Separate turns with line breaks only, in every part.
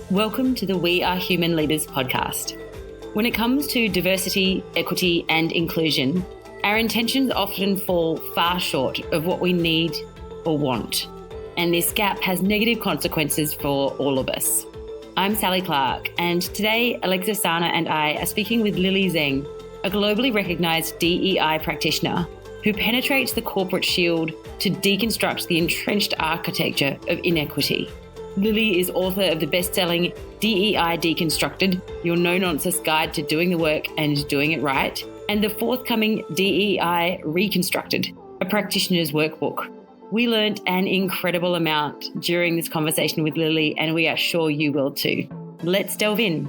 Welcome to the We Are Human Leaders podcast. When it comes to diversity, equity, and inclusion, our intentions often fall far short of what we need or want, and this gap has negative consequences for all of us. I'm Sally Clark, and today Alexa Sana and I are speaking with Lily Zheng, a globally recognised DEI practitioner who penetrates the corporate shield to deconstruct the entrenched architecture of inequity. Lily is author of the best-selling DEI Deconstructed, Your No-Nonsense Guide to Doing the Work and Doing It Right, and the forthcoming DEI Reconstructed, a practitioner's workbook. We learned an incredible amount during this conversation with Lily, and we are sure you will too. Let's delve in.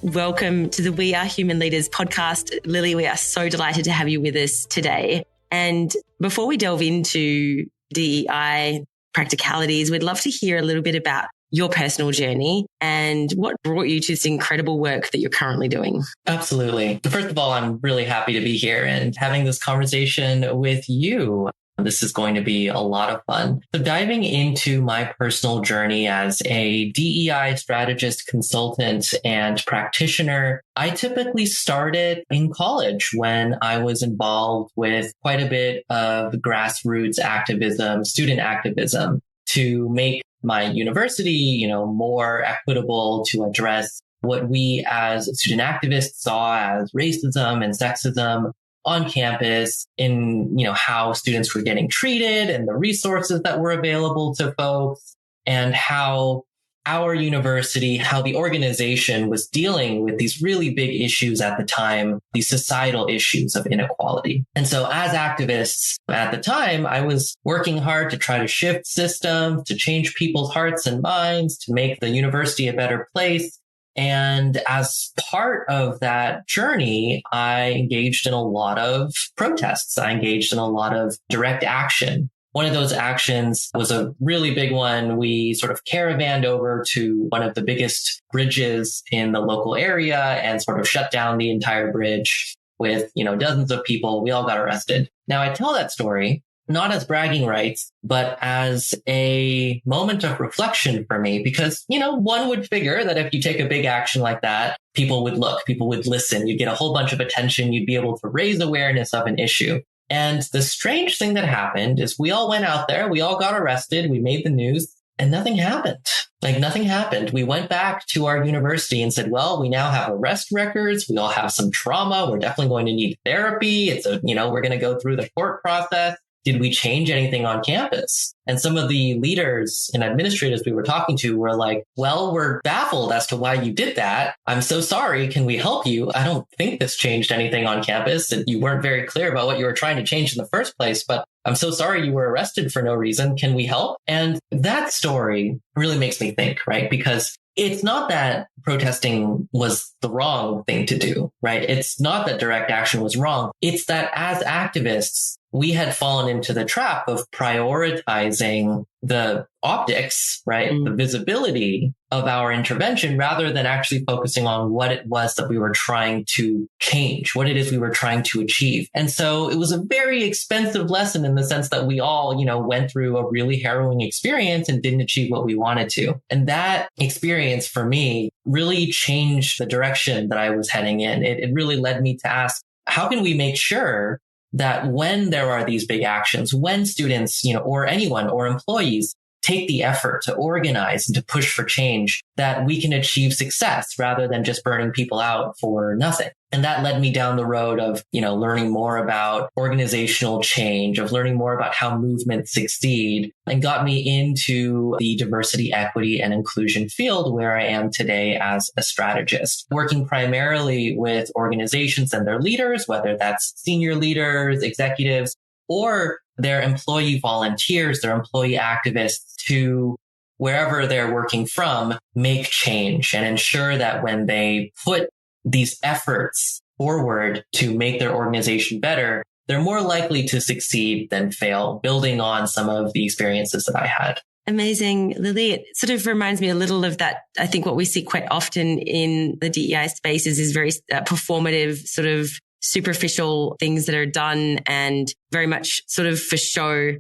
Welcome to the We Are Human Leaders podcast. Lily, we are so delighted to have you with us today. And before we delve into DEI practicalities, we'd love to hear a little bit about your personal journey and what brought you to this incredible work that you're currently doing.
Absolutely. First of all, I'm really happy to be here and having this conversation with you. This is going to be a lot of fun. So diving into my personal journey as a DEI strategist, consultant, and practitioner, I typically started in college when I was involved with quite a bit of grassroots activism, student activism, to make my university, more equitable, to address what we as student activists saw as racism and sexism on campus, in how students were getting treated and the resources that were available to folks, and how our university, how the organization was dealing with these really big issues at the time, these societal issues of inequality. And so as activists at the time, I was working hard to try to shift systems, to change people's hearts and minds, to make the university a better place. And as part of that journey, I engaged in a lot of protests. I engaged in a lot of direct action. One of those actions was a really big one. We sort of caravanned over to one of the biggest bridges in the local area and sort of shut down the entire bridge with, dozens of people. We all got arrested. Now, I tell that story not as bragging rights, but as a moment of reflection for me, because, one would figure that if you take a big action like that, people would look, people would listen, you'd get a whole bunch of attention, you'd be able to raise awareness of an issue. And the strange thing that happened is we all went out there, we all got arrested, we made the news, and nothing happened. Nothing happened. We went back to our university and said, well, we now have arrest records. We all have some trauma. We're definitely going to need therapy. We're going to go through the court process. Did we change anything on campus? And some of the leaders and administrators we were talking to were like, well, we're baffled as to why you did that. I'm so sorry. Can we help you? I don't think this changed anything on campus. And you weren't very clear about what you were trying to change in the first place, but I'm so sorry you were arrested for no reason. Can we help? And that story really makes me think, right? Because it's not that protesting was the wrong thing to do, right? It's not that direct action was wrong. It's that as activists, we had fallen into the trap of prioritizing the optics, right? The visibility of our intervention rather than actually focusing on what it was that we were trying to change, what it is we were trying to achieve. And so it was a very expensive lesson in the sense that we all, went through a really harrowing experience and didn't achieve what we wanted to. And that experience for me really changed the direction that I was heading in. It really led me to ask, how can we make sure that when there are these big actions, when students, or anyone or employees take the effort to organize and to push for change, that we can achieve success rather than just burning people out for nothing. And that led me down the road of, learning more about organizational change, of learning more about how movements succeed, and got me into the diversity, equity, and inclusion field where I am today as a strategist, working primarily with organizations and their leaders, whether that's senior leaders, executives, or their employee volunteers, their employee activists, to wherever they're working from, make change and ensure that when they put these efforts forward to make their organization better, they're more likely to succeed than fail, building on some of the experiences that I had.
Amazing, Lily. It sort of reminds me a little of that. I think what we see quite often in the DEI spaces is very performative, sort of superficial things that are done and very much sort of for show.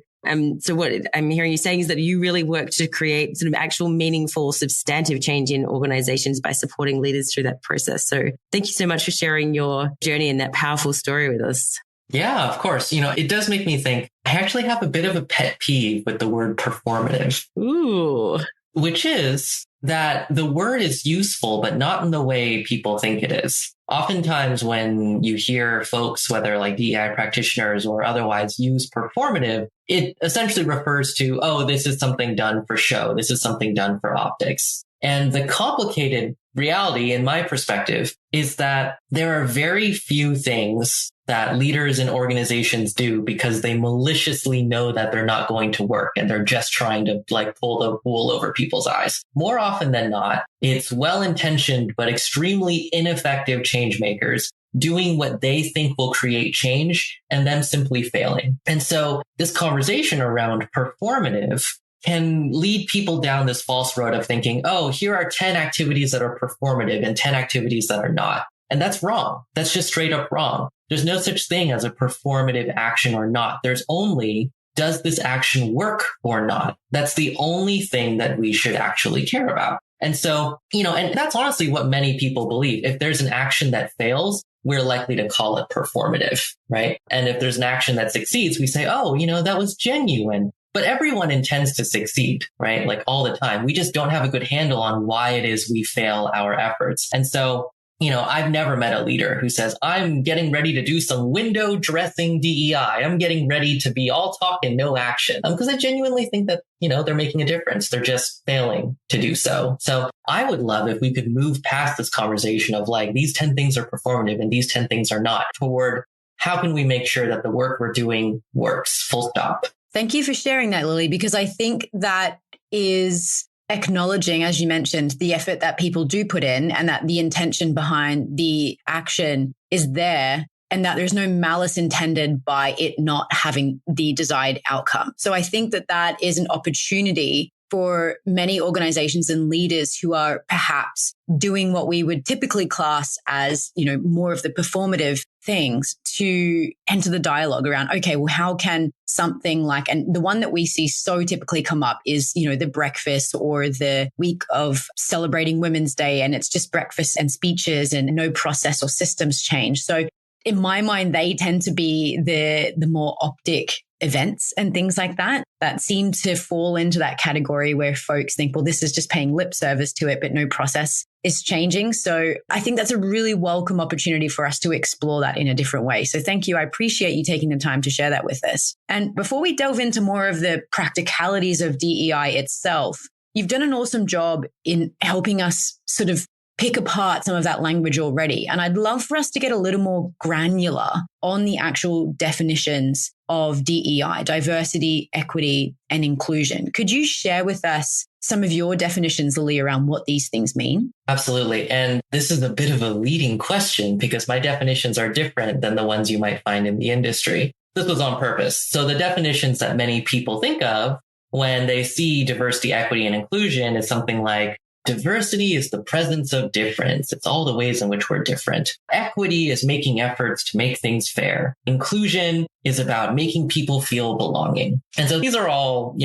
So what I'm hearing you saying is that you really work to create sort of actual meaningful, substantive change in organizations by supporting leaders through that process. So thank you so much for sharing your journey and that powerful story with us.
Yeah, of course. It does make me think. I actually have a bit of a pet peeve with the word performative.
Ooh.
Which is that the word is useful, but not in the way people think it is. Oftentimes when you hear folks, whether like DEI practitioners or otherwise, use performative, it essentially refers to, oh, this is something done for show. This is something done for optics. And the complicated reality, in my perspective, is that there are very few things that leaders and organizations do because they maliciously know that they're not going to work and they're just trying to pull the wool over people's eyes. More often than not, it's well-intentioned but extremely ineffective change makers doing what they think will create change and them simply failing. And so this conversation around performative can lead people down this false road of thinking, oh, here are 10 activities that are performative and 10 activities that are not. And that's wrong. That's just straight up wrong. There's no such thing as a performative action or not. There's only, does this action work or not? That's the only thing that we should actually care about. And so, and that's honestly what many people believe. If there's an action that fails, we're likely to call it performative, right? And if there's an action that succeeds, we say, oh, that was genuine. But everyone intends to succeed, right? Like all the time. We just don't have a good handle on why it is we fail our efforts. And so, I've never met a leader who says, I'm getting ready to do some window dressing DEI. I'm getting ready to be all talk and no action. Because I genuinely think that, they're making a difference. They're just failing to do so. So I would love if we could move past this conversation of these 10 things are performative and these 10 things are not, toward how can we make sure that the work we're doing works, full stop.
Thank you for sharing that, Lily, because I think that is acknowledging, as you mentioned, the effort that people do put in and that the intention behind the action is there and that there's no malice intended by it not having the desired outcome. So I think that that is an opportunity for many organizations and leaders who are perhaps doing what we would typically class as, more of the performative things to enter the dialogue around, okay, well, how can something and the one that we see so typically come up is, the breakfast or the week of celebrating Women's Day, and it's just breakfast and speeches and no process or systems change. So in my mind, they tend to be the more optic events and things like that seem to fall into that category where folks think, well, this is just paying lip service to it, but no process is changing. So I think that's a really welcome opportunity for us to explore that in a different way. So thank you. I appreciate you taking the time to share that with us. And before we delve into more of the practicalities of DEI itself, you've done an awesome job in helping us sort of pick apart some of that language already. And I'd love for us to get a little more granular on the actual definitions of DEI, diversity, equity, and inclusion. Could you share with us some of your definitions, Lily, around what these things mean?
Absolutely. And this is a bit of a leading question because my definitions are different than the ones you might find in the industry. This was on purpose. So the definitions that many people think of when they see diversity, equity, and inclusion is something like diversity is the presence of difference. It's all the ways in which we're different. Equity is making efforts to make things fair. Inclusion is about making people feel belonging. And so these are all,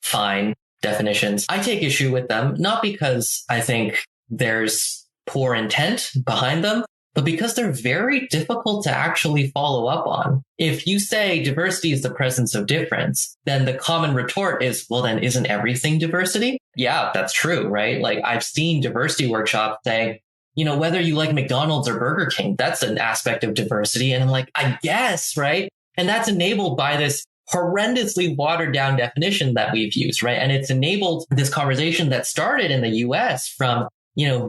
fine definitions. I take issue with them, not because I think there's poor intent behind them, but because they're very difficult to actually follow up on. If you say diversity is the presence of difference, then the common retort is, well, then isn't everything diversity? Yeah, that's true, right? I've seen diversity workshops say, whether you like McDonald's or Burger King, that's an aspect of diversity. And I'm like, I guess, right? And that's enabled by this horrendously watered down definition that we've used, right? And it's enabled this conversation that started in the US from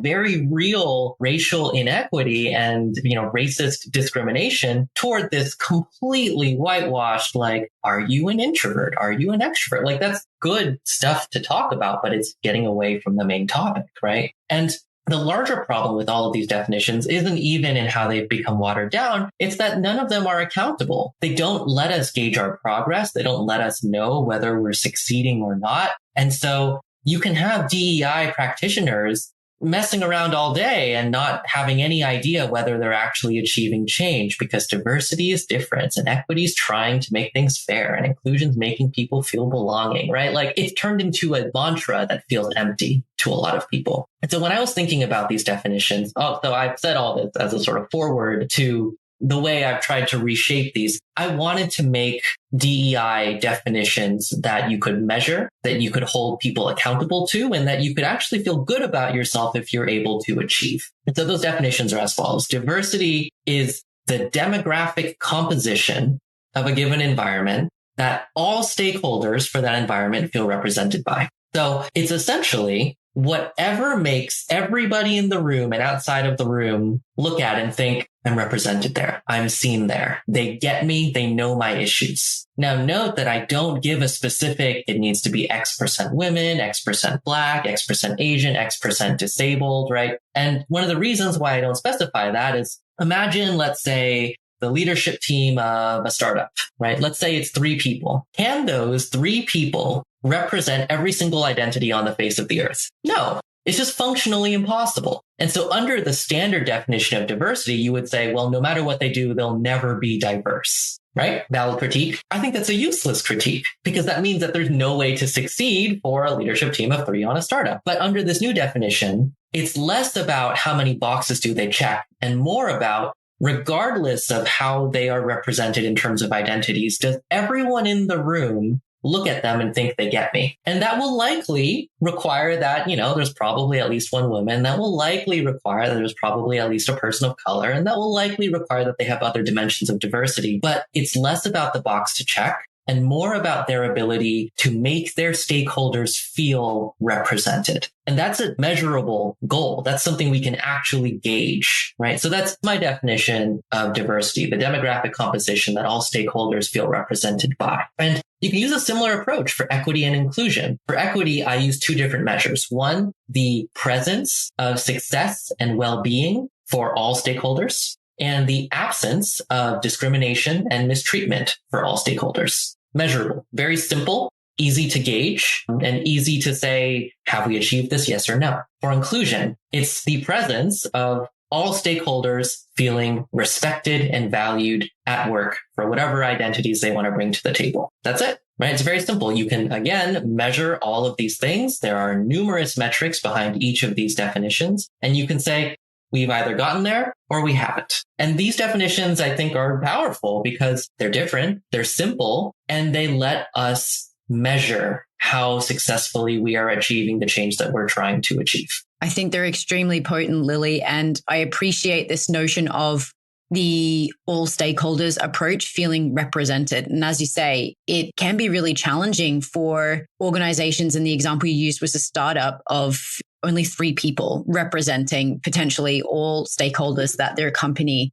very real racial inequity and, racist discrimination toward this completely whitewashed, are you an introvert? Are you an extrovert? That's good stuff to talk about, but it's getting away from the main topic, right? And the larger problem with all of these definitions isn't even in how they've become watered down. It's that none of them are accountable. They don't let us gauge our progress. They don't let us know whether we're succeeding or not. And so you can have DEI practitioners messing around all day and not having any idea whether they're actually achieving change, because diversity is different and equity is trying to make things fair and inclusion is making people feel belonging, right? Like it's turned into a mantra that feels empty to a lot of people. And so when I was thinking about these definitions, so I've said all this as a sort of forward to the way I've tried to reshape these. I wanted to make DEI definitions that you could measure, that you could hold people accountable to, and that you could actually feel good about yourself if you're able to achieve. And so those definitions are as follows. Diversity is the demographic composition of a given environment that all stakeholders for that environment feel represented by. So it's essentially whatever makes everybody in the room and outside of the room look at and think, I'm represented there. I'm seen there. They get me. They know my issues. Now note that I don't give a specific, it needs to be X% women, X% Black, X% Asian, X% disabled, right? And one of the reasons why I don't specify that is imagine, let's say, the leadership team of a startup, right? Let's say it's 3 people. Can those 3 people represent every single identity on the face of the earth? No, it's just functionally impossible. And so under the standard definition of diversity, you would say, well, no matter what they do, they'll never be diverse, right? Valid critique. I think that's a useless critique because that means that there's no way to succeed for a leadership team of 3 on a startup. But under this new definition, it's less about how many boxes do they check and more about, regardless of how they are represented in terms of identities, does everyone in the room look at them and think they get me? And that will likely require that, there's probably at least one woman. That will likely require that there's probably at least a person of color. And that will likely require that they have other dimensions of diversity. But it's less about the box to check and more about their ability to make their stakeholders feel represented. And that's a measurable goal. That's something we can actually gauge, right? So that's my definition of diversity, the demographic composition that all stakeholders feel represented by. And you can use a similar approach for equity and inclusion. For equity, I use 2 different measures. One, the presence of success and well-being for all stakeholders, and the absence of discrimination and mistreatment for all stakeholders. Measurable, very simple, easy to gauge, and easy to say, have we achieved this? Yes or no. For inclusion, it's the presence of all stakeholders feeling respected and valued at work for whatever identities they want to bring to the table. That's it, right? It's very simple. You can, again, measure all of these things. There are numerous metrics behind each of these definitions, and you can say, we've either gotten there or we haven't. And these definitions, I think, are powerful because they're different, they're simple, and they let us measure how successfully we are achieving the change that we're trying to achieve.
I think they're extremely potent, Lily, and I appreciate this notion of the all stakeholders approach feeling represented. And as you say, it can be really challenging for organizations. And the example you used was a startup of only 3 people representing potentially all stakeholders that their company,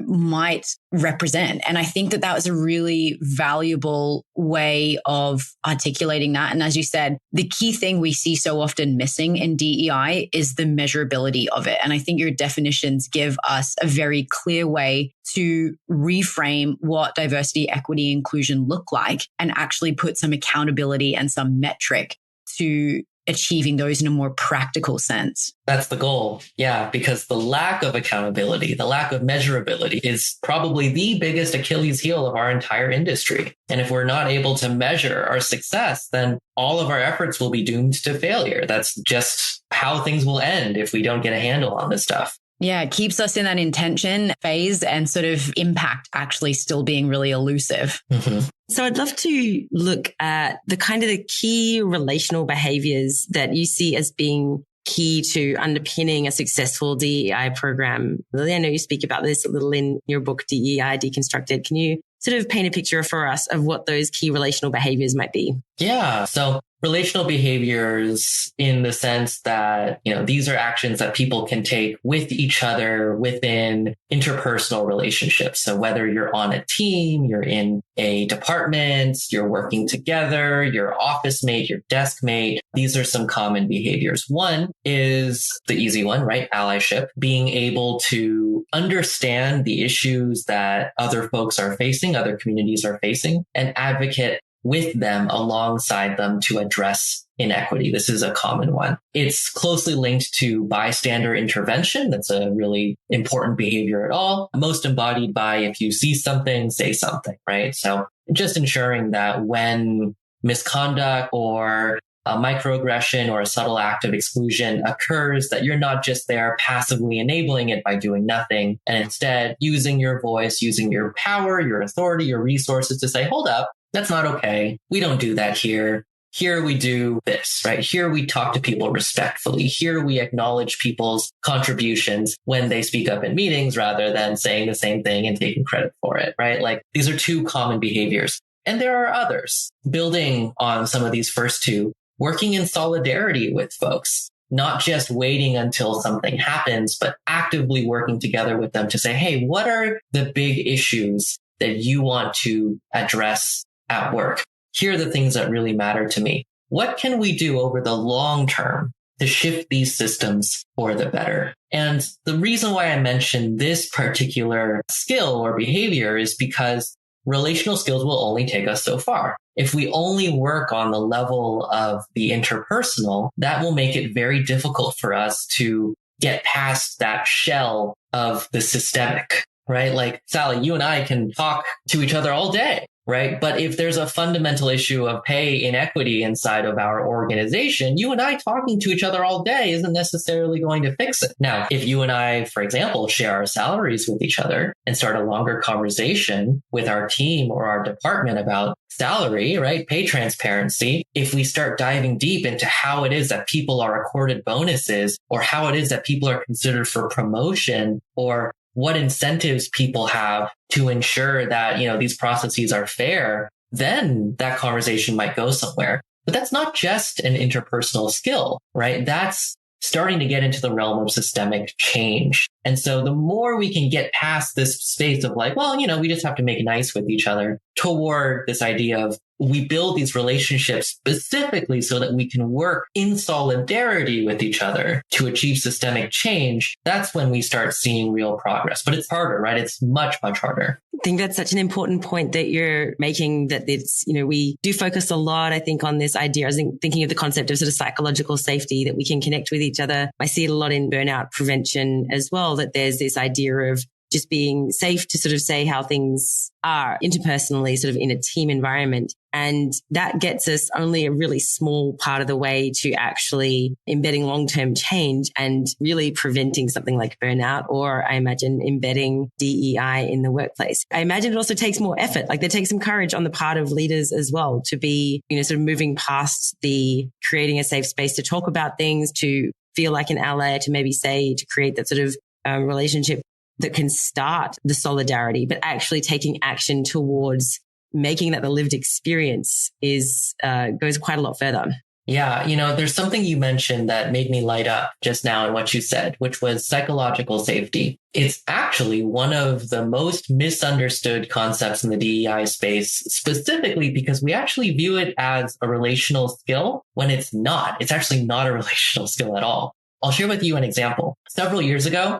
might represent. And I think that was a really valuable way of articulating that. And as you said, the key thing we see so often missing in DEI is the measurability of it. And I think your definitions give us a very clear way to reframe what diversity, equity, inclusion look like and actually put some accountability and some metric to achieving those in a more practical sense.
That's the goal. Yeah, because the lack of accountability, the lack of measurability is probably the biggest Achilles heel of our entire industry. And if we're not able to measure our success, then all of our efforts will be doomed to failure. That's just how things will end if we don't get a handle on this stuff.
Yeah, it keeps us in that intention phase and sort of impact actually still being really elusive.
Mm-hmm.
So I'd love to look at the kind of the key relational behaviors that you see as being key to underpinning a successful DEI program. Lily, I know you speak about this a little in your book, DEI Deconstructed. Can you sort of paint a picture for us of what those key relational behaviors might be?
Yeah. So relational behaviors in the sense that, these are actions that people can take with each other within interpersonal relationships. So whether you're on a team, you're in a department, you're working together, your office mate, your desk mate, these are some common behaviors. One is the easy one, right? Allyship, being able to understand the issues that other folks are facing, other communities are facing, and advocate with them, alongside them, to address inequity. This is a common one. It's closely linked to bystander intervention. That's a really important behavior at all. Most embodied by, if you see something, say something, right? So just ensuring that when misconduct or a microaggression or a subtle act of exclusion occurs, that you're not just there passively enabling it by doing nothing, and instead using your voice, using your power, your authority, your resources to say, hold up, that's not okay. We don't do that here. Here we do this, right? Here we talk to people respectfully. Here we acknowledge people's contributions when they speak up in meetings rather than saying the same thing and taking credit for it, right? Like, these are two common behaviors. And there are others. Building on some of these first two, working in solidarity with folks, not just waiting until something happens, but actively working together with them to say, hey, what are the big issues that you want to address at work? Here are the things that really matter to me. What can we do over the long term to shift these systems for the better? And the reason why I mentioned this particular skill or behavior is because relational skills will only take us so far. If we only work on the level of the interpersonal, that will make it very difficult for us to get past that shell of the systemic, right? Like, Sally, you and I can talk to each other all day, right? But if there's a fundamental issue of pay inequity inside of our organization, you and I talking to each other all day isn't necessarily going to fix it. Now, if you and I, for example, share our salaries with each other and start a longer conversation with our team or our department about salary, right? Pay transparency. If we start diving deep into how it is that people are accorded bonuses, or how it is that people are considered for promotion, or what incentives people have to ensure that, these processes are fair, then that conversation might go somewhere. But that's not just an interpersonal skill, right? That's starting to get into the realm of systemic change. And so the more we can get past this space of like, well, we just have to make nice with each other, toward this idea of we build these relationships specifically so that we can work in solidarity with each other to achieve systemic change, that's when we start seeing real progress. But it's harder, right? It's much, much harder.
I think that's such an important point that you're making, that it's, we do focus a lot, I think, on this idea. I was thinking of the concept of sort of psychological safety, that we can connect with each other. I see it a lot in burnout prevention as well, that there's this idea of just being safe to sort of say how things are interpersonally, sort of in a team environment. And that gets us only a really small part of the way to actually embedding long-term change and really preventing something like burnout, or I imagine embedding DEI in the workplace. I imagine it also takes more effort. Like, there takes some courage on the part of leaders as well to be, sort of moving past the creating a safe space to talk about things, to feel like an ally, to maybe say, to create that sort of relationship that can start the solidarity, but actually taking action towards making that the lived experience is goes quite a lot further.
Yeah, there's something you mentioned that made me light up just now in what you said, which was psychological safety. It's actually one of the most misunderstood concepts in the DEI space, specifically because we actually view it as a relational skill when it's not. It's actually not a relational skill at all. I'll share with you an example. Several years ago,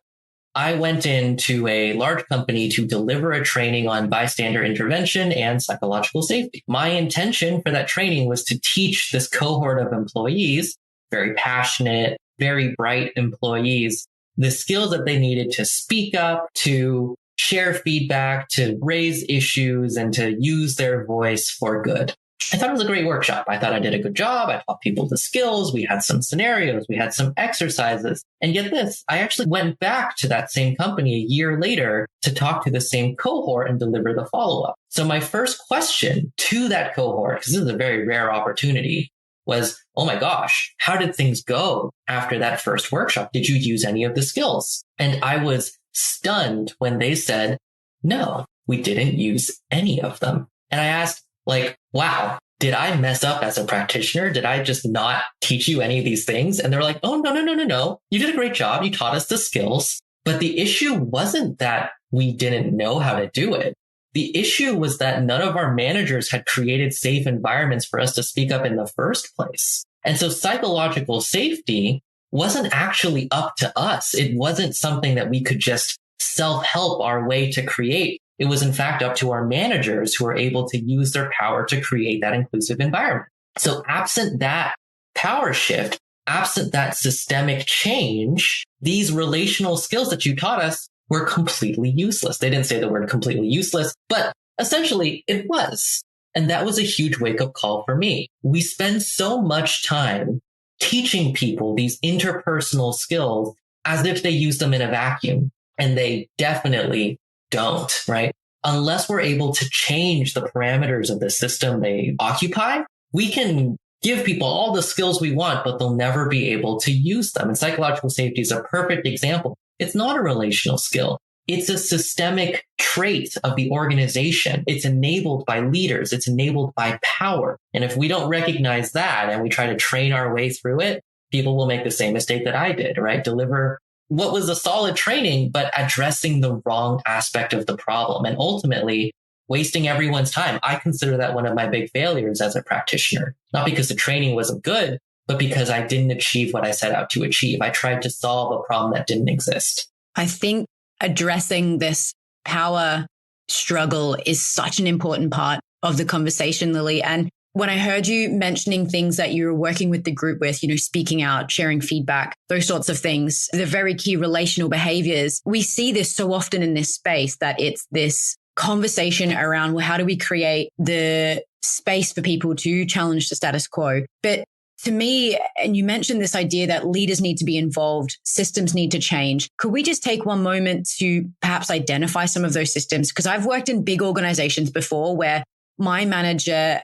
I went into a large company to deliver a training on bystander intervention and psychological safety. My intention for that training was to teach this cohort of employees, very passionate, very bright employees, the skills that they needed to speak up, to share feedback, to raise issues, and to use their voice for good. I thought it was a great workshop. I thought I did a good job. I taught people the skills. We had some scenarios. We had some exercises. And get this, I actually went back to that same company a year later to talk to the same cohort and deliver the follow-up. So my first question to that cohort, because this is a very rare opportunity, was, oh my gosh, how did things go after that first workshop? Did you use any of the skills? And I was stunned when they said, no, we didn't use any of them. And I asked, like, wow, did I mess up as a practitioner? Did I just not teach you any of these things? And they're like, oh, no. You did a great job. You taught us the skills. But the issue wasn't that we didn't know how to do it. The issue was that none of our managers had created safe environments for us to speak up in the first place. And so psychological safety wasn't actually up to us. It wasn't something that we could just self-help our way to create. It was in fact up to our managers who are able to use their power to create that inclusive environment. So absent that power shift, absent that systemic change, these relational skills that you taught us were completely useless. They didn't say the word completely useless, but essentially it was. And that was a huge wake-up call for me. We spend so much time teaching people these interpersonal skills as if they use them in a vacuum. And they definitely don't, right? Unless we're able to change the parameters of the system they occupy, we can give people all the skills we want, but they'll never be able to use them. And psychological safety is a perfect example. It's not a relational skill. It's a systemic trait of the organization. It's enabled by leaders. It's enabled by power. And if we don't recognize that and we try to train our way through it, people will make the same mistake that I did, right? Deliver what was a solid training, but addressing the wrong aspect of the problem and ultimately wasting everyone's time. I consider that one of my big failures as a practitioner, not because the training wasn't good, but because I didn't achieve what I set out to achieve. I tried to solve a problem that didn't exist.
I think addressing this power struggle is such an important part of the conversation, Lily. And when I heard you mentioning things that you were working with the group with, speaking out, sharing feedback, those sorts of things, the very key relational behaviors, we see this so often in this space that it's this conversation around, well, how do we create the space for people to challenge the status quo? But to me, and you mentioned this idea that leaders need to be involved, systems need to change. Could we just take one moment to perhaps identify some of those systems? Because I've worked in big organizations before where my manager,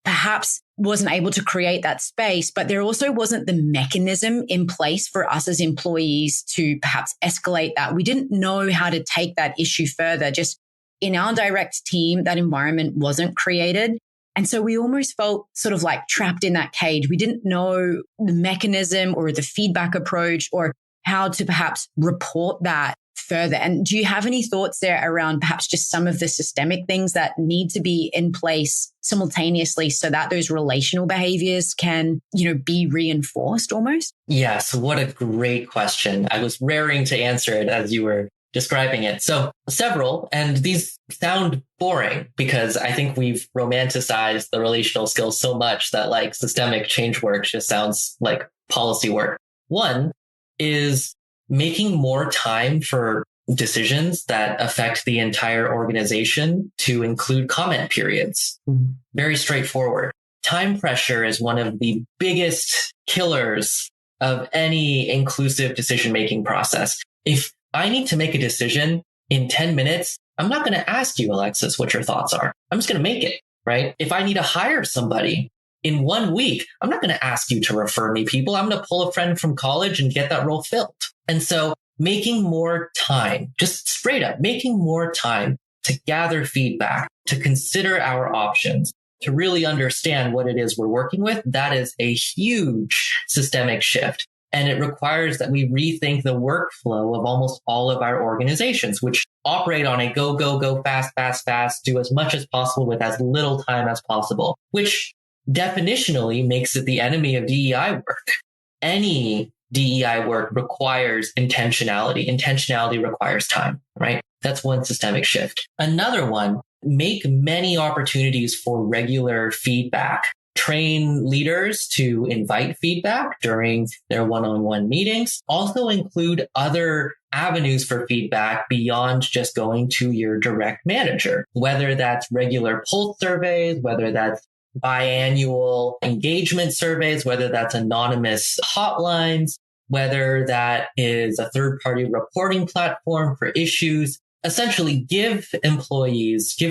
perhaps wasn't able to create that space, but there also wasn't the mechanism in place for us as employees to perhaps escalate that. We didn't know how to take that issue further. Just in our direct team, that environment wasn't created. And so we almost felt sort of like trapped in that cage. We didn't know the mechanism or the feedback approach or how to perhaps report that further. And do you have any thoughts there around perhaps just some of the systemic things that need to be in place simultaneously so that those relational behaviors can, be reinforced almost?
Yes. What a great question. I was raring to answer it as you were describing it. So several, and these sound boring because I think we've romanticized the relational skills so much that like systemic change work just sounds like policy work. One is making more time for decisions that affect the entire organization to include comment periods. Very straightforward. Time pressure is one of the biggest killers of any inclusive decision-making process. If I need to make a decision in 10 minutes, I'm not going to ask you, Alexis, what your thoughts are. I'm just going to make it, right? If I need to hire somebody in 1 week, I'm not going to ask you to refer me people. I'm going to pull a friend from college and get that role filled. And so making more time, just straight up, making more time to gather feedback, to consider our options, to really understand what it is we're working with, that is a huge systemic shift. And it requires that we rethink the workflow of almost all of our organizations, which operate on a go, fast, do as much as possible with as little time as possible, which definitionally makes it the enemy of DEI work. Any DEI work requires intentionality. Intentionality requires time, right? That's one systemic shift. Another one, make many opportunities for regular feedback. Train leaders to invite feedback during their one-on-one meetings. Also include other avenues for feedback beyond just going to your direct manager, whether that's regular pulse surveys, whether that's biannual engagement surveys, whether that's anonymous hotlines, whether that is a third-party reporting platform for issues. Essentially, give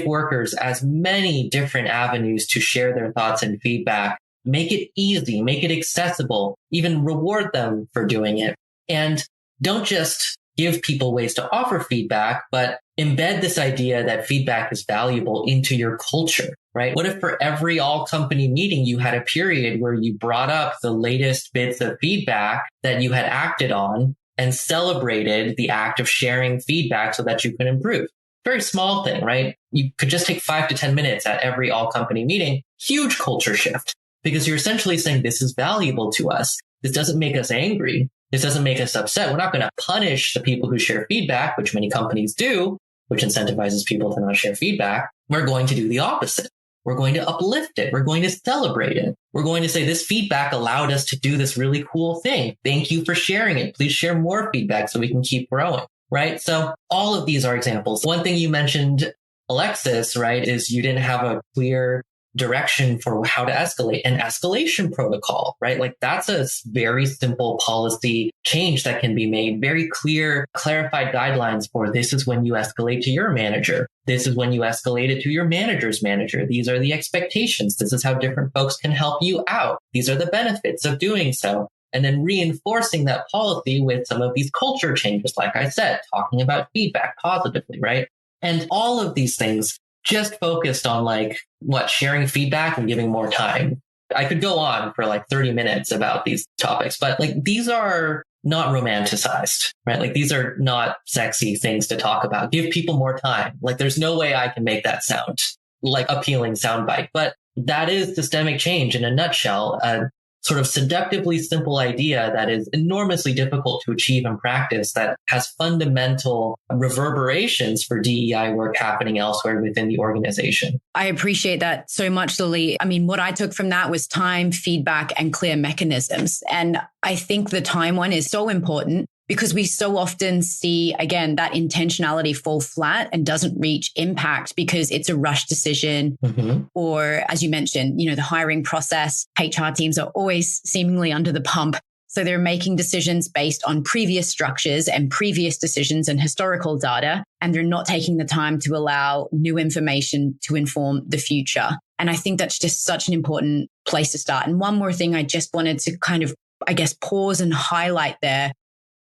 workers as many different avenues to share their thoughts and feedback. Make it easy, make it accessible, even reward them for doing it. And don't just give people ways to offer feedback, but embed this idea that feedback is valuable into your culture, right? What if for every all company meeting, you had a period where you brought up the latest bits of feedback that you had acted on and celebrated the act of sharing feedback so that you could improve? Very small thing, right? You could just take 5 to 10 minutes at every all company meeting. Huge culture shift, because you're essentially saying this is valuable to us. This doesn't make us angry. This doesn't make us upset. We're not going to punish the people who share feedback, which many companies do, which incentivizes people to not share feedback. We're going to do the opposite. We're going to uplift it. We're going to celebrate it. We're going to say this feedback allowed us to do this really cool thing. Thank you for sharing it. Please share more feedback so we can keep growing, right? So all of these are examples. One thing you mentioned, Alexis, right, is you didn't have a clear direction for how to escalate an escalation protocol, right? Like that's a very simple policy change that can be made. Very clear, clarified guidelines for this is when you escalate to your manager. This is when you escalate it to your manager's manager. These are the expectations. This is how different folks can help you out. These are the benefits of doing so. And then reinforcing that policy with some of these culture changes, like I said, talking about feedback positively, right? And all of these things just focused on sharing feedback and giving more time. I could go on for 30 minutes about these topics, but these are not romanticized, right? These are not sexy things to talk about. Give people more time. There's no way I can make that sound like appealing soundbite, but that is systemic change in a nutshell. Sort of seductively simple idea that is enormously difficult to achieve in practice, that has fundamental reverberations for DEI work happening elsewhere within the organization.
I appreciate that so much, Lily. I mean, what I took from that was time, feedback, and clear mechanisms. And I think the time one is so important, because we so often see, again, that intentionality fall flat and doesn't reach impact because it's a rush decision. Mm-hmm. Or as you mentioned, the hiring process, HR teams are always seemingly under the pump. So they're making decisions based on previous structures and previous decisions and historical data, and they're not taking the time to allow new information to inform the future. And I think that's just such an important place to start. And one more thing I just wanted to kind of, pause and highlight there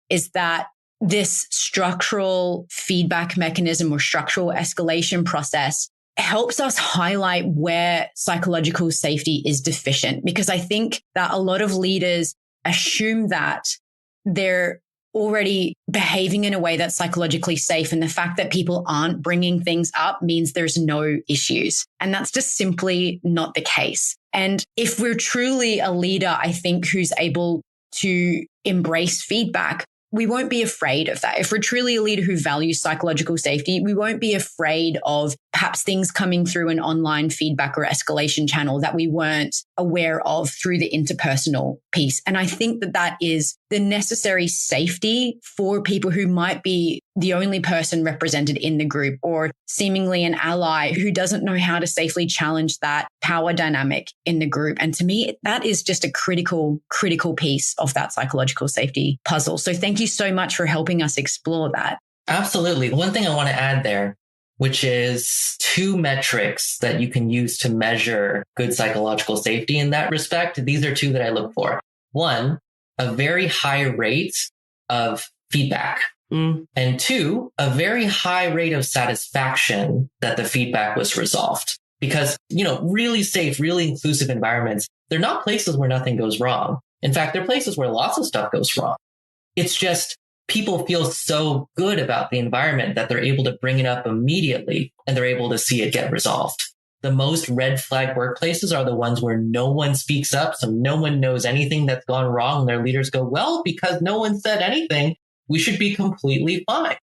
is that this structural feedback mechanism or structural escalation process helps us highlight where psychological safety is deficient. Because I think that a lot of leaders assume that they're already behaving in a way that's psychologically safe. And the fact that people aren't bringing things up means there's no issues. And that's just simply not the case. And if we're truly a leader, I think, who's able to embrace feedback, we won't be afraid of that. If we're truly a leader who values psychological safety, we won't be afraid of perhaps things coming through an online feedback or escalation channel that we weren't aware of through the interpersonal piece. And I think that that is the necessary safety for people who might be the only person represented in the group, or seemingly an ally who doesn't know how to safely challenge that power dynamic in the group. And to me, that is just a critical piece of that psychological safety puzzle. So thank you so much for helping us explore that.
Absolutely. One thing I want to add there, which is 2 metrics that you can use to measure good psychological safety in that respect. These are 2 that I look for. 1, a very high rate of feedback. And 2, a very high rate of satisfaction that the feedback was resolved. Because, really safe, really inclusive environments, they're not places where nothing goes wrong. In fact, they're places where lots of stuff goes wrong. It's just people feel so good about the environment that they're able to bring it up immediately and they're able to see it get resolved. The most red flag workplaces are the ones where no one speaks up, so no one knows anything that's gone wrong. And their leaders go, well, because no one said anything, we should be completely fine,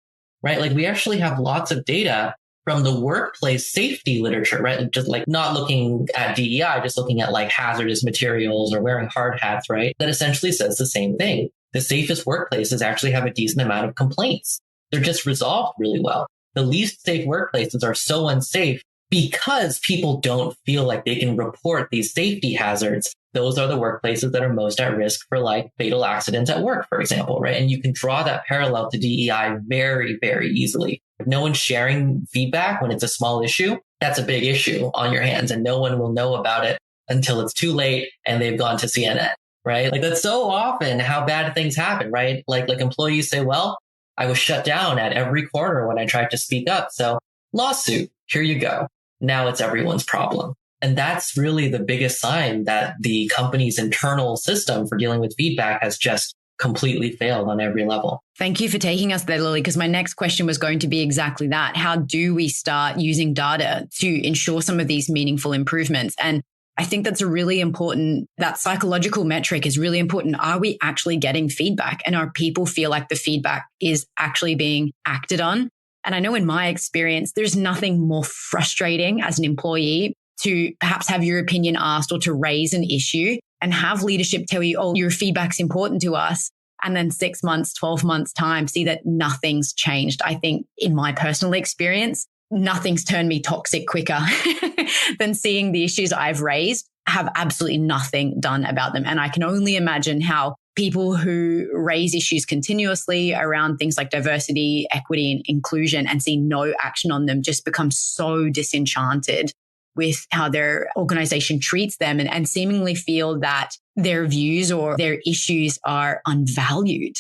right? We actually have lots of data from the workplace safety literature, right? Just not looking at DEI, just looking at hazardous materials or wearing hard hats, right? That essentially says the same thing. The safest workplaces actually have a decent amount of complaints. They're just resolved really well. The least safe workplaces are so unsafe because people don't feel like they can report these safety hazards. Those are the workplaces that are most at risk for fatal accidents at work, for example, right? And you can draw that parallel to DEI very, very easily. If no one's sharing feedback when it's a small issue, that's a big issue on your hands, and no one will know about it until it's too late and they've gone to CNN, right? That's so often how bad things happen, right? Like employees say, well, I was shut down at every corner when I tried to speak up. So lawsuit, here you go. Now it's everyone's problem. And that's really the biggest sign that the company's internal system for dealing with feedback has just completely failed on every level.
Thank you for taking us there, Lily, because my next question was going to be exactly that. How do we start using data to ensure some of these meaningful improvements? And I think that's a really important, that psychological metric is really important. Are we actually getting feedback? And are people feel like the feedback is actually being acted on? And I know in my experience, there's nothing more frustrating as an employee to perhaps have your opinion asked or to raise an issue and have leadership tell you, oh, your feedback's important to us. And then 6 months, 12 months time, see that nothing's changed. I think in my personal experience, nothing's turned me toxic quicker than seeing the issues I've raised have absolutely nothing done about them. And I can only imagine how people who raise issues continuously around things like diversity, equity, and inclusion and see no action on them just become so disenchanted with how their organization treats them and seemingly feel that their views or their issues are unvalued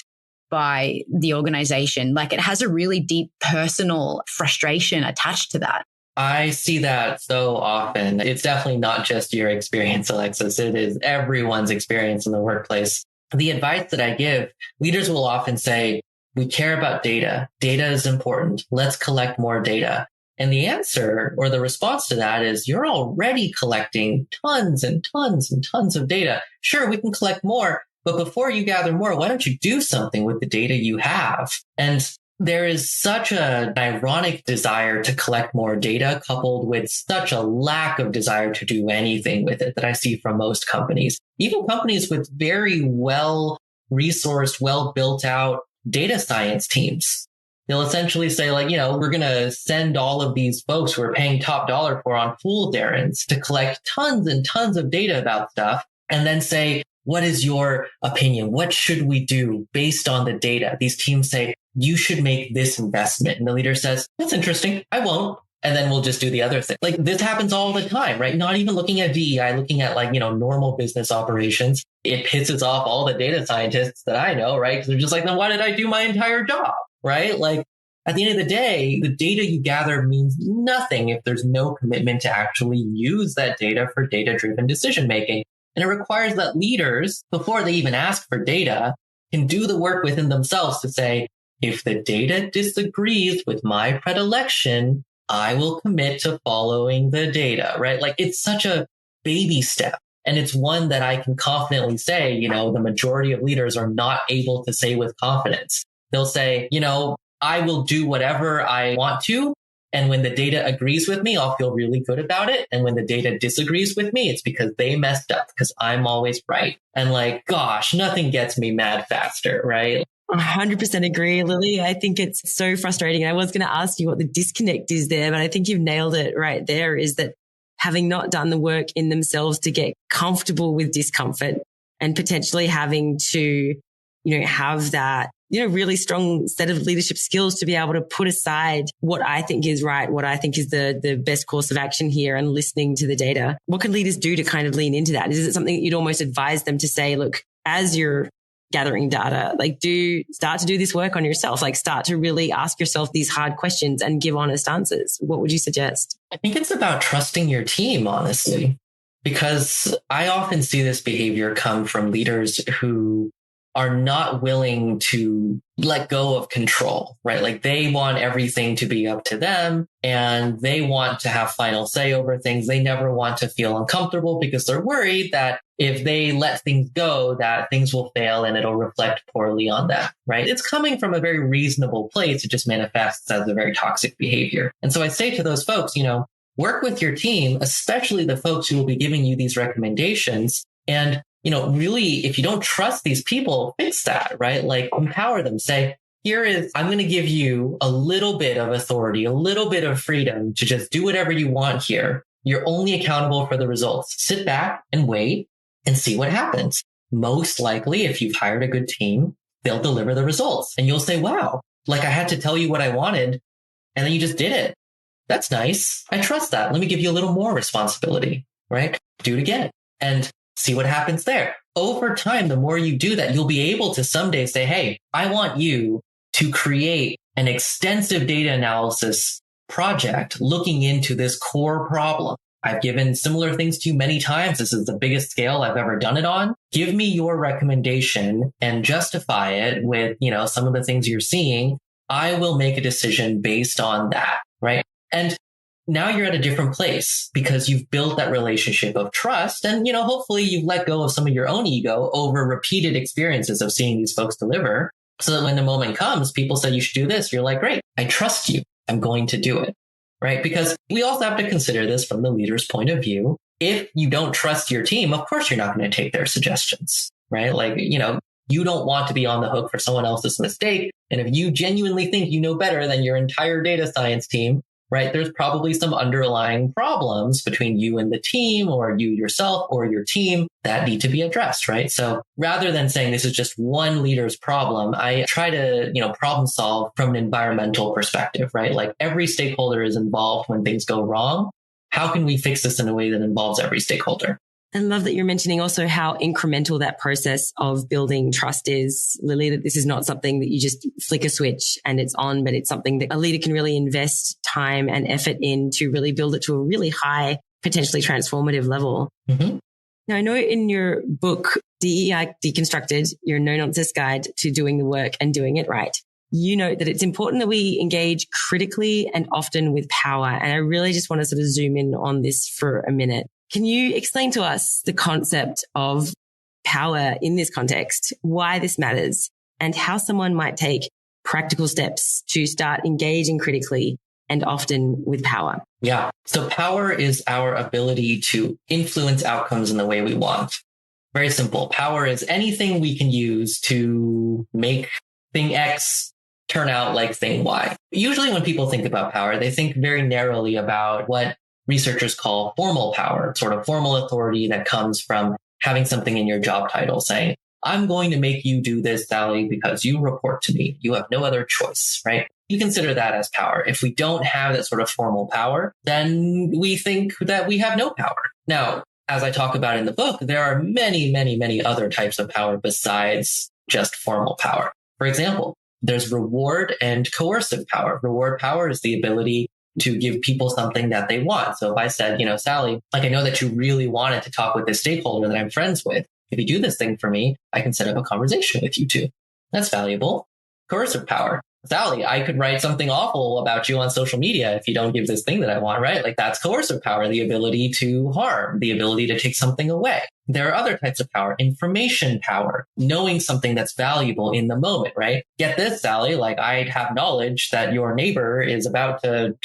by the organization. Like it has a really deep personal frustration attached to that.
I see that so often. It's definitely not just your experience, Alexis. It is everyone's experience in the workplace. The advice that I give, leaders will often say, we care about data. Data is important. Let's collect more data. And the answer or the response to that is you're already collecting tons and tons and tons of data. Sure, we can collect more, but before you gather more, why don't you do something with the data you have? And there is such an ironic desire to collect more data coupled with such a lack of desire to do anything with it that I see from most companies, even companies with very well resourced, well built out data science teams. They'll essentially say like, we're going to send all of these folks who are paying top dollar for on fool's errands to collect tons and tons of data about stuff and then say, what is your opinion? What should we do based on the data? These teams say, you should make this investment. And the leader says, that's interesting. I won't. And then we'll just do the other thing. Like this happens all the time, right? Not even looking at DEI, looking at normal business operations. It pisses off all the data scientists that I know, right? Because they're just like, then why did I do my entire job? Right? Like at the end of the day, the data you gather means nothing if there's no commitment to actually use that data for data-driven decision making. And it requires that leaders, before they even ask for data, can do the work within themselves to say, if the data disagrees with my predilection, I will commit to following the data, right? Like it's such a baby step. And it's one that I can confidently say, the majority of leaders are not able to say with confidence. They'll say, I will do whatever I want to. And when the data agrees with me, I'll feel really good about it. And when the data disagrees with me, it's because they messed up because I'm always right. And like, gosh, nothing gets me mad faster, right?
100% agree, Lily. I think it's so frustrating. I was going to ask you what the disconnect is there, but I think you've nailed it right there, is that having not done the work in themselves to get comfortable with discomfort and potentially having to, have that, really strong set of leadership skills to be able to put aside what I think is right, what I think is the best course of action here and listening to the data. What can leaders do to kind of lean into that? Is it something that you'd almost advise them to say, look, as you're gathering data, start to do this work on yourself, start to really ask yourself these hard questions and give honest answers? What would you suggest?
I think it's about trusting your team, honestly, because I often see this behavior come from leaders who are not willing to let go of control, right? Like they want everything to be up to them and they want to have final say over things. They never want to feel uncomfortable because they're worried that if they let things go, that things will fail and it'll reflect poorly on them, right? It's coming from a very reasonable place. It just manifests as a very toxic behavior. And so I say to those folks, work with your team, especially the folks who will be giving you these recommendations. And really, if you don't trust these people, fix that, right? Like empower them. Say, I'm going to give you a little bit of authority, a little bit of freedom to just do whatever you want here. You're only accountable for the results. Sit back and wait and see what happens. Most likely, if you've hired a good team, they'll deliver the results. And you'll say, wow, like I had to tell you what I wanted. And then you just did it. That's nice. I trust that. Let me give you a little more responsibility, right? Do it again. And see what happens there. Over time, the more you do that, you'll be able to someday say, hey, I want you to create an extensive data analysis project looking into this core problem. I've given similar things to you many times. This is the biggest scale I've ever done it on. Give me your recommendation and justify it with, some of the things you're seeing. I will make a decision based on that, right? And now you're at a different place because you've built that relationship of trust. And, hopefully you've let go of some of your own ego over repeated experiences of seeing these folks deliver. So that when the moment comes, people say you should do this. You're like, great, I trust you. I'm going to do it. Right? Because we also have to consider this from the leader's point of view. If you don't trust your team, of course, you're not going to take their suggestions, right? Like, you don't want to be on the hook for someone else's mistake. And if you genuinely think you know better than your entire data science team, right, there's probably some underlying problems between you and the team or you yourself or your team that need to be addressed, right? So rather than saying this is just one leader's problem, I try to, problem solve from an environmental perspective, right? Like every stakeholder is involved when things go wrong. How can we fix this in a way that involves every stakeholder?
I love that you're mentioning also how incremental that process of building trust is, Lily, that this is not something that you just flick a switch and it's on, but it's something that a leader can really invest time and effort in to really build it to a really high, potentially transformative level.
Mm-hmm.
Now, I know in your book, DEI Deconstructed, your no-nonsense guide to doing the work and doing it right, you note that it's important that we engage critically and often with power. And I really just want to sort of zoom in on this for a minute. Can you explain to us the concept of power in this context, why this matters, and how someone might take practical steps to start engaging critically and often with power?
Yeah. So power is our ability to influence outcomes in the way we want. Very simple. Power is anything we can use to make thing X turn out like thing Y. Usually when people think about power, they think very narrowly about what researchers call formal power, sort of formal authority that comes from having something in your job title saying, I'm going to make you do this, Sally, because you report to me. You have no other choice, right? You consider that as power. If we don't have that sort of formal power, then we think that we have no power. Now, as I talk about in the book, there are many, many, many other types of power besides just formal power. For example, there's reward and coercive power. Reward power is the ability to give people something that they want. So if I said, Sally, like I know that you really wanted to talk with this stakeholder that I'm friends with. If you do this thing for me, I can set up a conversation with you too. That's valuable. Coercive power. Sally, I could write something awful about you on social media if you don't give this thing that I want, right? Like that's coercive power, the ability to harm, the ability to take something away. There are other types of power, information power, knowing something that's valuable in the moment, right? Get this, Sally, like I have knowledge that your neighbor is about to,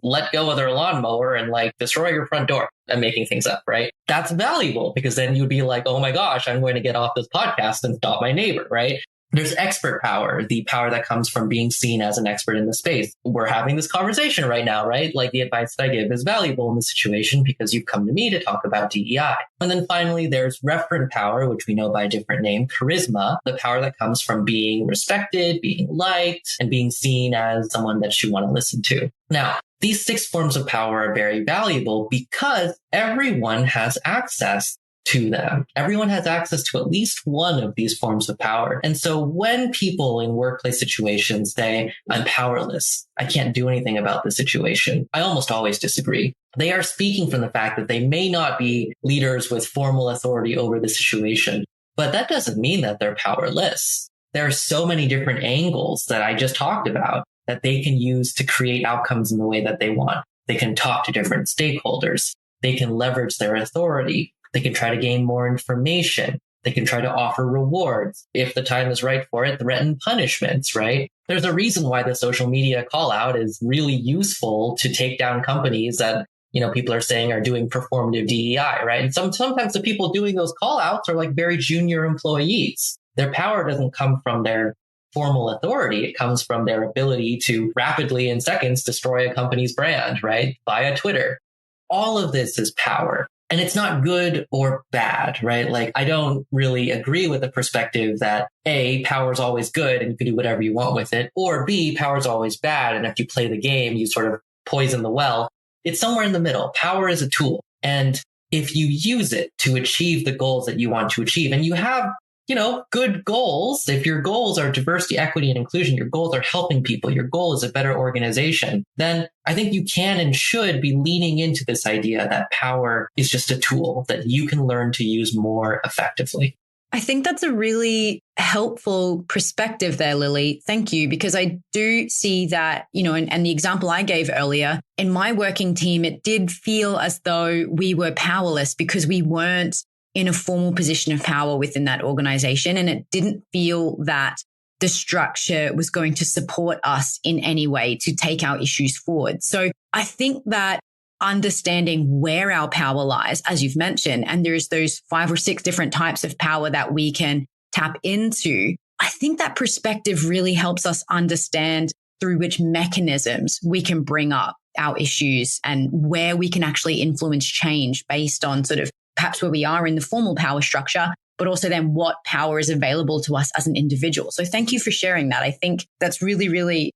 let go of their lawnmower and destroy your front door. I'm making things up, right? That's valuable because then you'd be like, oh my gosh, I'm going to get off this podcast and stop my neighbor, right? There's expert power, the power that comes from being seen as an expert in the space. We're having this conversation right now, right? Like the advice that I give is valuable in the situation because you've come to me to talk about DEI. And then finally, there's referent power, which we know by a different name, charisma, the power that comes from being respected, being liked, and being seen as someone that you want to listen to. Now, these 6 forms of power are very valuable because everyone has access to them. Everyone has access to at least one of these forms of power. And so when people in workplace situations say, I'm powerless, I can't do anything about the situation, I almost always disagree. They are speaking from the fact that they may not be leaders with formal authority over the situation, but that doesn't mean that they're powerless. There are so many different angles that I just talked about that they can use to create outcomes in the way that they want. They can talk to different stakeholders. They can leverage their authority. They can try to gain more information. They can try to offer rewards. If the time is right for it, threaten punishments, right? There's a reason why the social media call out is really useful to take down companies that, people are saying are doing performative DEI, right? And sometimes the people doing those call outs are very junior employees. Their power doesn't come from their formal authority. It comes from their ability to rapidly in seconds destroy a company's brand, right? Via Twitter. All of this is power. And it's not good or bad, right? I don't really agree with the perspective that A, power is always good and you can do whatever you want with it, or B, power is always bad. And if you play the game, you sort of poison the well. It's somewhere in the middle. Power is a tool. And if you use it to achieve the goals that you want to achieve, and you have good goals, if your goals are diversity, equity, and inclusion, your goals are helping people, your goal is a better organization, then I think you can and should be leaning into this idea that power is just a tool that you can learn to use more effectively.
I think that's a really helpful perspective there, Lily. Thank you, because I do see that, and the example I gave earlier, in my working team, it did feel as though we were powerless because we weren't in a formal position of power within that organization. And it didn't feel that the structure was going to support us in any way to take our issues forward. So I think that understanding where our power lies, as you've mentioned, and there's those 5 or 6 different types of power that we can tap into, I think that perspective really helps us understand through which mechanisms we can bring up our issues and where we can actually influence change based on sort of perhaps where we are in the formal power structure, but also then what power is available to us as an individual. So thank you for sharing that. I think that's really, really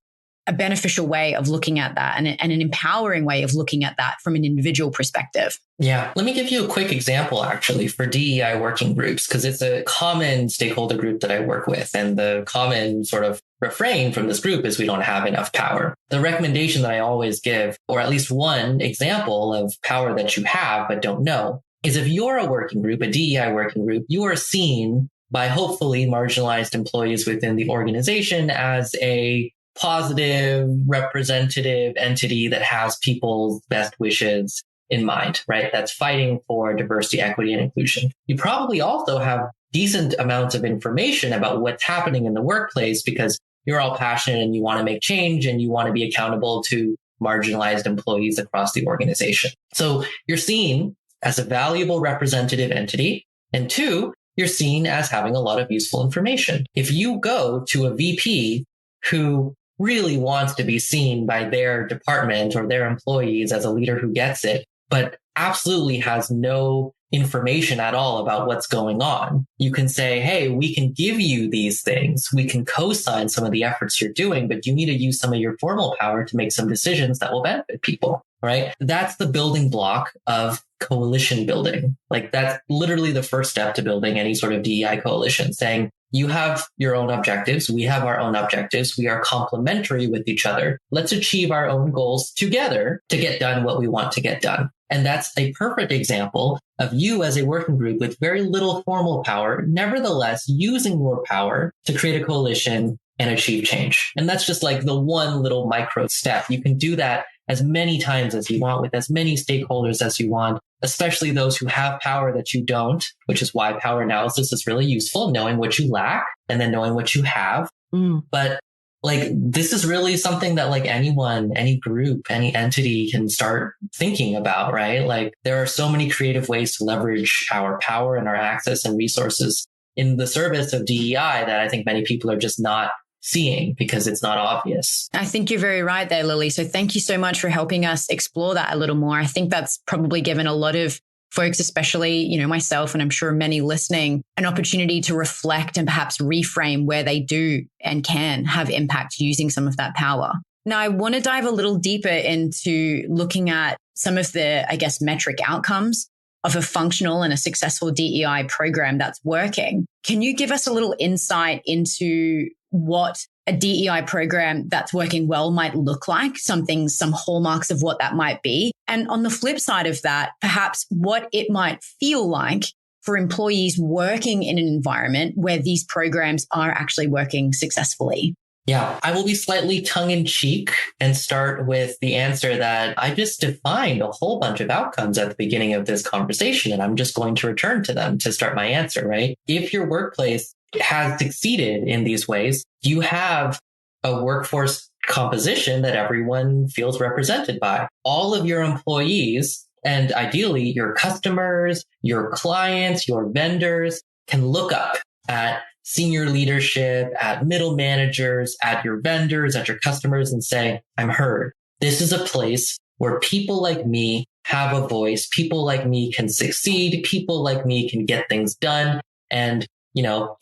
a beneficial way of looking at that and an empowering way of looking at that from an individual perspective.
Yeah. Let me give you a quick example, actually, for DEI working groups, because it's a common stakeholder group that I work with. And the common sort of refrain from this group is we don't have enough power. The recommendation that I always give, or at least one example of power that you have but don't know, is if you're a working group, a DEI working group, you are seen by hopefully marginalized employees within the organization as a positive, representative entity that has people's best wishes in mind, right? That's fighting for diversity, equity, and inclusion. You probably also have decent amounts of information about what's happening in the workplace because you're all passionate and you want to make change and you want to be accountable to marginalized employees across the organization. So you're seen as a valuable representative entity. And 2, you're seen as having a lot of useful information. If you go to a VP who really wants to be seen by their department or their employees as a leader who gets it, but absolutely has no information at all about what's going on, you can say, hey, we can give you these things. We can co-sign some of the efforts you're doing, but you need to use some of your formal power to make some decisions that will benefit people, right? That's the building block of coalition building. Like that's literally the first step to building any sort of DEI coalition, saying you have your own objectives. We have our own objectives. We are complementary with each other. Let's achieve our own goals together to get done what we want to get done. And that's a perfect example of you as a working group with very little formal power, nevertheless using your power to create a coalition and achieve change. And that's just like the one little micro step. You can do that as many times as you want with as many stakeholders as you want, especially those who have power that you don't, which is why power analysis is really useful, knowing what you lack and then knowing what you have. But like, this is really something that like anyone, any group, any entity can start thinking about, right? Like there are so many creative ways to leverage our power and our access and resources in the service of DEI that I think many people are just not seeing because it's not obvious.
I think you're very right there, Lily. So thank you so much for helping us explore that a little more. I think that's probably given a lot of folks, especially, myself, and I'm sure many listening, an opportunity to reflect and perhaps reframe where they do and can have impact using some of that power. Now, I want to dive a little deeper into looking at some of the, metric outcomes of a functional and a successful DEI program that's working. Can you give us a little insight into what a DEI program that's working well might look like, some hallmarks of what that might be? And on the flip side of that, perhaps what it might feel like for employees working in an environment where these programs are actually working successfully?
Yeah, I will be slightly tongue-in-cheek and start with the answer that I just defined a whole bunch of outcomes at the beginning of this conversation, and I'm just going to return to them to start my answer, right? If your workplace has succeeded in these ways, you have a workforce composition that everyone feels represented by. All of your employees, and ideally your customers, your clients, your vendors, can look up at senior leadership, at middle managers, at your vendors, at your customers and say, I'm heard. This is a place where people like me have a voice. People like me can succeed. People like me can get things done and,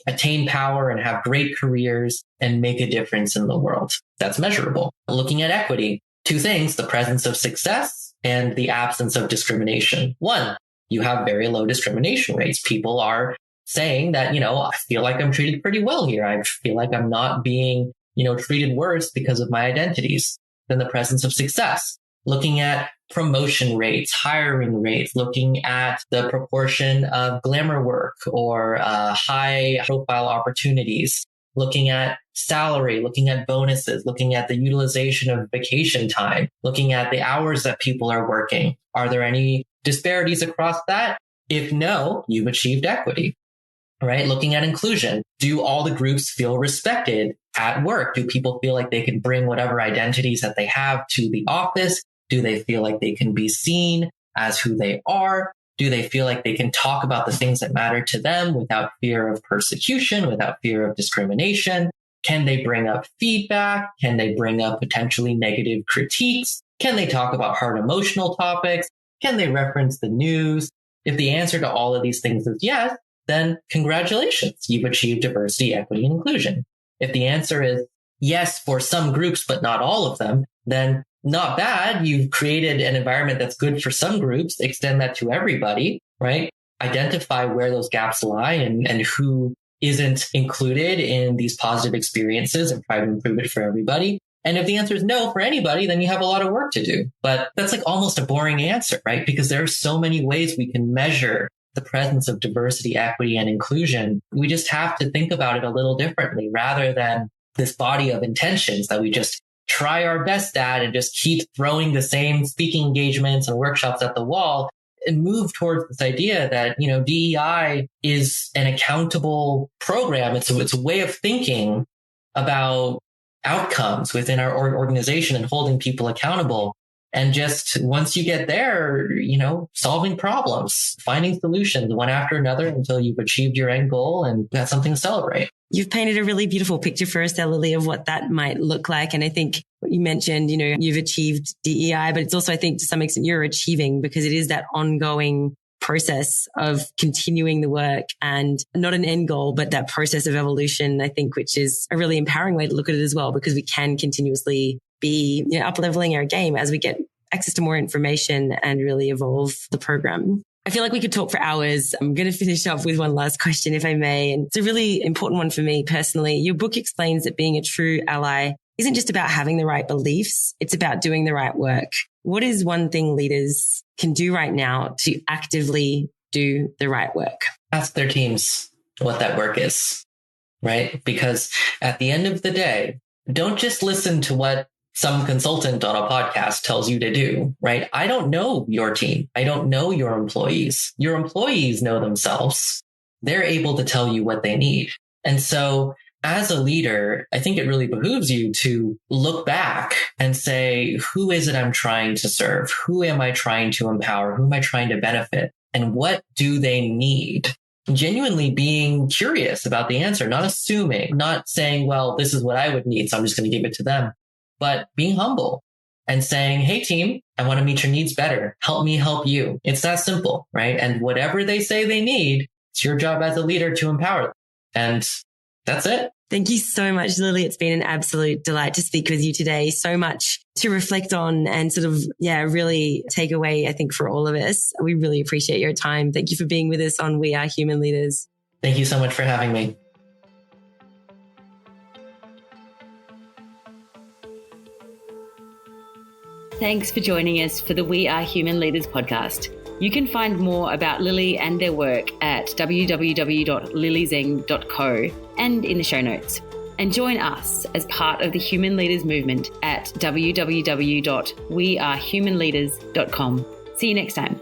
attain power and have great careers and make a difference in the world. That's measurable. Looking at equity, 2 things, the presence of success and the absence of discrimination. 1, you have very low discrimination rates. People are saying that, I feel like I'm treated pretty well here. I feel like I'm not being, treated worse because of my identities. Then the presence of success, looking at promotion rates, hiring rates, looking at the proportion of glamour work or high profile opportunities, looking at salary, looking at bonuses, looking at the utilization of vacation time, looking at the hours that people are working. Are there any disparities across that? If no, you've achieved equity, right? Looking at inclusion. Do all the groups feel respected at work? Do people feel like they can bring whatever identities that they have to the office? Do they feel like they can be seen as who they are? Do they feel like they can talk about the things that matter to them without fear of persecution, without fear of discrimination? Can they bring up feedback? Can they bring up potentially negative critiques? Can they talk about hard emotional topics? Can they reference the news? If the answer to all of these things is yes, then congratulations, you've achieved diversity, equity, and inclusion. If the answer is yes for some groups, but not all of them, then not bad. You've created an environment that's good for some groups. Extend that to everybody, right? Identify where those gaps lie and who isn't included in these positive experiences and try to improve it for everybody. And if the answer is no for anybody, then you have a lot of work to do. But that's like almost a boring answer, right? Because there are so many ways we can measure the presence of diversity, equity, and inclusion. We just have to think about it a little differently rather than this body of intentions that we just try our best at and just keep throwing the same speaking engagements and workshops at the wall and move towards this idea that, DEI is an accountable program. It's a way of thinking about outcomes within our organization and holding people accountable. And just once you get there, solving problems, finding solutions one after another until you've achieved your end goal and got something to celebrate.
You've painted a really beautiful picture for us there, Lily, of what that might look like. And I think what you mentioned, you've achieved DEI, but it's also, I think to some extent you're achieving because it is that ongoing process of continuing the work and not an end goal, but that process of evolution, I think, which is a really empowering way to look at it as well, because we can continuously be up-leveling our game as we get access to more information and really evolve the program. I feel like we could talk for hours. I'm going to finish up with one last question, if I may. And it's a really important one for me personally. Your book explains that being a true ally isn't just about having the right beliefs. It's about doing the right work. What is one thing leaders can do right now to actively do the right work?
Ask their teams what that work is, right? Because at the end of the day, don't just listen to what some consultant on a podcast tells you to do, right? I don't know your team. I don't know your employees. Your employees know themselves. They're able to tell you what they need. And so as a leader, I think it really behooves you to look back and say, who is it I'm trying to serve? Who am I trying to empower? Who am I trying to benefit? And what do they need? Genuinely being curious about the answer, not assuming, not saying, well, this is what I would need, so I'm just going to give it to them. But being humble and saying, hey, team, I want to meet your needs better. Help me help you. It's that simple, right? And whatever they say they need, it's your job as a leader to empower them. And that's it.
Thank you so much, Lily. It's been an absolute delight to speak with you today. So much to reflect on and sort of, really take away, I think, for all of us. We really appreciate your time. Thank you for being with us on We Are Human Leaders.
Thank you so much for having me.
Thanks for joining us for the We Are Human Leaders podcast. You can find more about Lily and their work at www.lilyzheng.co and in the show notes. And join us as part of the Human Leaders movement at www.wearehumanleaders.com. See you next time.